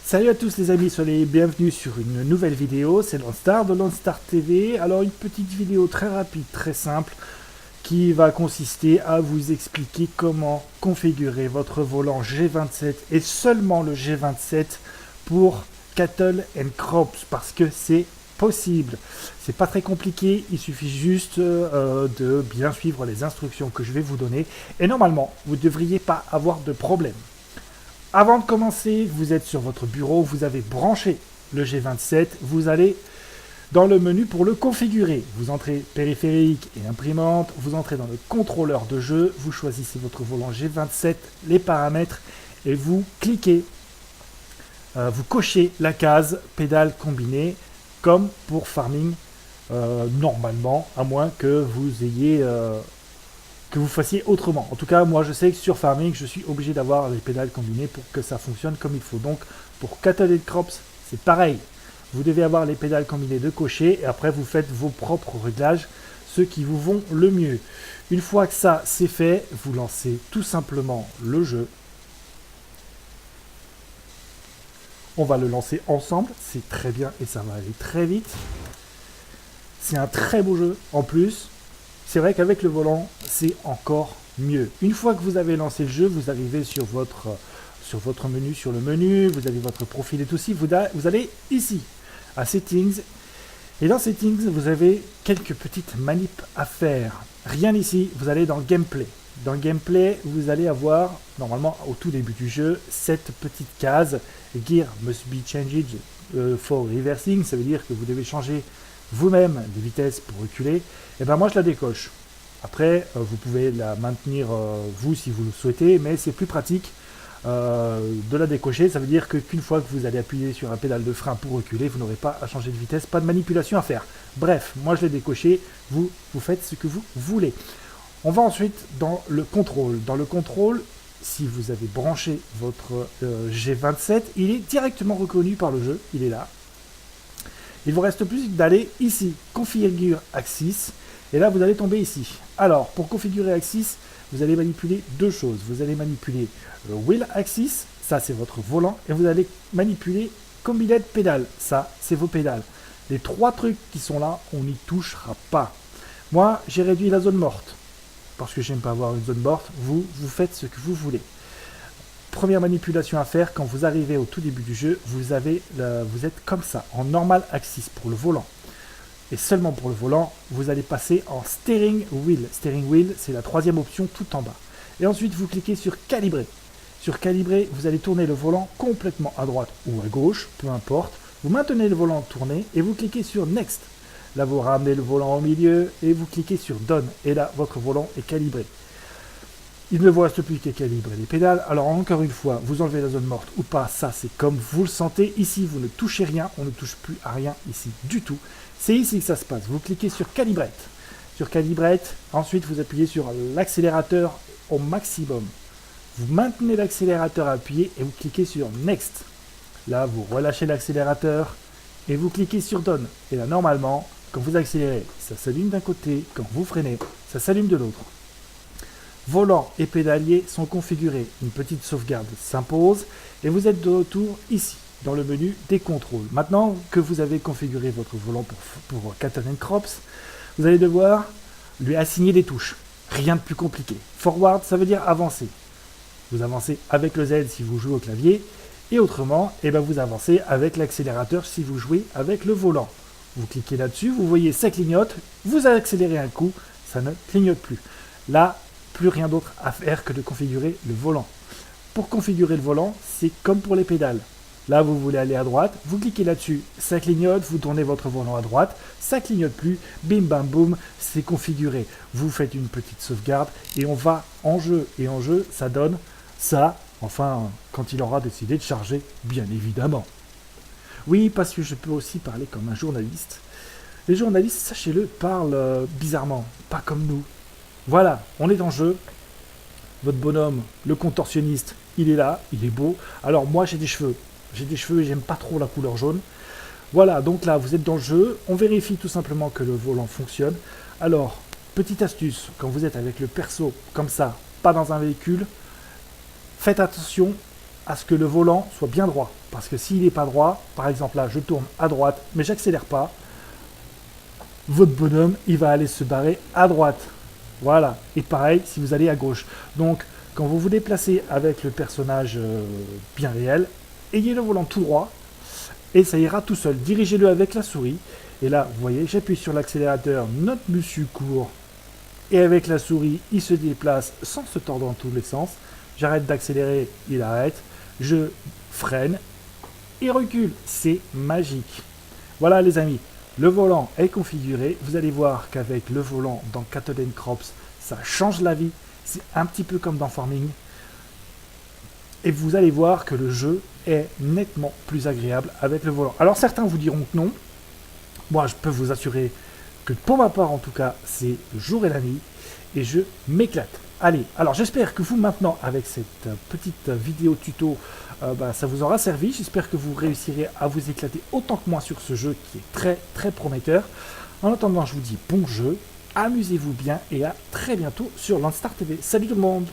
Salut à tous les amis, soyez les bienvenus sur une nouvelle vidéo, c'est Lonstar de Lonstar TV. Alors une petite vidéo très rapide, très simple, qui va consister à vous expliquer comment configurer votre volant G27 et seulement le G27 pour Cattle and Crops, parce que c'est possible. C'est pas très compliqué, il suffit juste de bien suivre les instructions que je vais vous donner et normalement vous ne devriez pas avoir de problème. Avant de commencer, vous êtes sur votre bureau, vous avez branché le G27, vous allez dans le menu pour le configurer. Vous entrez périphérique et imprimante, vous entrez dans le contrôleur de jeu, vous choisissez votre volant G27, les paramètres et vous cliquez. Vous cochez la case pédale combinée comme pour farming normalement, à moins que vous ayez... que vous fassiez autrement. En tout cas, moi je sais que sur Farming, je suis obligé d'avoir les pédales combinées pour que ça fonctionne comme il faut. Donc pour Cattle and Crops, c'est pareil. Vous devez avoir les pédales combinées de cocher et après vous faites vos propres réglages, ceux qui vous vont le mieux. Une fois que ça c'est fait, vous lancez tout simplement le jeu. On va le lancer ensemble, c'est très bien et ça va aller très vite. C'est un très beau jeu en plus. C'est vrai qu'avec le volant, c'est encore mieux. Une fois que vous avez lancé le jeu, vous arrivez sur votre menu, sur le menu, vous avez votre profil et tout ça. Vous allez ici, à Settings. Et dans Settings, vous avez quelques petites manips à faire. Rien ici, vous allez dans Gameplay. Dans Gameplay, vous allez avoir, normalement au tout début du jeu, cette petite case Gear must be changed for reversing. Ça veut dire que vous devez changer vous-même des vitesses pour reculer. Et ben moi je la décoche. Après vous pouvez la maintenir vous si vous le souhaitez, mais c'est plus pratique de la décocher. Ça veut dire qu'une fois que vous allez appuyer sur un pédale de frein pour reculer, vous n'aurez pas à changer de vitesse, pas de manipulation à faire. Bref, moi je l'ai décoché, vous faites ce que vous voulez. On va ensuite dans le contrôle. Dans le contrôle, si vous avez branché votre G27, il est directement reconnu par le jeu, il est là. Il vous reste plus d'aller ici, configure Axis, et là vous allez tomber ici. Alors, pour configurer Axis, vous allez manipuler deux choses. Vous allez manipuler le Wheel Axis, ça c'est votre volant, et vous allez manipuler Combined Pédale, ça c'est vos pédales. Les trois trucs qui sont là, on n'y touchera pas. Moi, j'ai réduit la zone morte, parce que j'aime pas avoir une zone morte. Vous faites ce que vous voulez. Première manipulation à faire, quand vous arrivez au tout début du jeu, vous êtes comme ça, en normal axis pour le volant. Et seulement pour le volant, vous allez passer en steering wheel. Steering wheel, c'est la troisième option tout en bas. Et ensuite, vous cliquez sur calibrer. Sur calibrer, vous allez tourner le volant complètement à droite ou à gauche, peu importe. Vous maintenez le volant tourné et vous cliquez sur next. Là, vous ramenez le volant au milieu et vous cliquez sur done. Et là, votre volant est calibré. Il ne vous reste plus qu'à calibrer les pédales. Alors encore une fois, vous enlevez la zone morte ou pas, ça c'est comme vous le sentez. Ici, vous ne touchez rien, on ne touche plus à rien ici du tout. C'est ici que ça se passe. Vous cliquez sur Calibrate. Sur Calibrate, ensuite vous appuyez sur l'accélérateur au maximum. Vous maintenez l'accélérateur appuyé et vous cliquez sur Next. Là, vous relâchez l'accélérateur et vous cliquez sur Done. Et là, normalement, quand vous accélérez, ça s'allume d'un côté. Quand vous freinez, ça s'allume de l'autre. Volant et pédalier sont configurés. Une petite sauvegarde s'impose et vous êtes de retour ici, dans le menu des contrôles. Maintenant que vous avez configuré votre volant pour Cattle and Crops, vous allez devoir lui assigner des touches. Rien de plus compliqué. Forward, ça veut dire avancer. Vous avancez avec le Z si vous jouez au clavier et autrement, vous avancez avec l'accélérateur si vous jouez avec le volant. Vous cliquez là-dessus, vous voyez ça clignote, vous accélérez un coup, ça ne clignote plus. Là, plus rien d'autre à faire que de configurer le volant. Pour configurer le volant, c'est comme pour les pédales. Là, vous voulez aller à droite, vous cliquez là-dessus, ça clignote, vous tournez votre volant à droite, ça clignote plus, bim bam boum, c'est configuré. Vous faites une petite sauvegarde et on va en jeu. Et en jeu, ça donne ça, enfin, quand il aura décidé de charger, bien évidemment. Oui, parce que je peux aussi parler comme un journaliste. Les journalistes, sachez-le, parlent bizarrement, pas comme nous. Voilà, on est en jeu. Votre bonhomme, le contorsionniste, il est là, il est beau. Alors moi j'ai des cheveux. J'ai des cheveux et j'aime pas trop la couleur jaune. Voilà, donc là vous êtes dans le jeu. On vérifie tout simplement que le volant fonctionne. Alors, petite astuce, quand vous êtes avec le perso comme ça, pas dans un véhicule, faites attention à ce que le volant soit bien droit. Parce que s'il n'est pas droit, par exemple là, je tourne à droite, mais j'accélère pas, votre bonhomme, il va aller se barrer à droite. Voilà. Et pareil, si vous allez à gauche. Donc, quand vous vous déplacez avec le personnage bien réel, ayez le volant tout droit et ça ira tout seul. Dirigez-le avec la souris. Et là, vous voyez, j'appuie sur l'accélérateur, notre monsieur court. Et avec la souris, il se déplace sans se tordre dans tous les sens. J'arrête d'accélérer, il arrête. Je freine, il recule. C'est magique. Voilà les amis, le volant est configuré. Vous allez voir qu'avec le volant dans Cattle & Crops, ça change la vie. C'est un petit peu comme dans Farming. Et vous allez voir que le jeu est nettement plus agréable avec le volant. Alors certains vous diront que non. Moi, je peux vous assurer que pour ma part, en tout cas, c'est le jour et la nuit. Et je m'éclate. Allez, alors j'espère que vous maintenant, avec cette petite vidéo tuto, ça vous aura servi. J'espère que vous réussirez à vous éclater autant que moi sur ce jeu qui est très très prometteur. En attendant, je vous dis bon jeu, amusez-vous bien et à très bientôt sur Landstar TV. Salut tout le monde!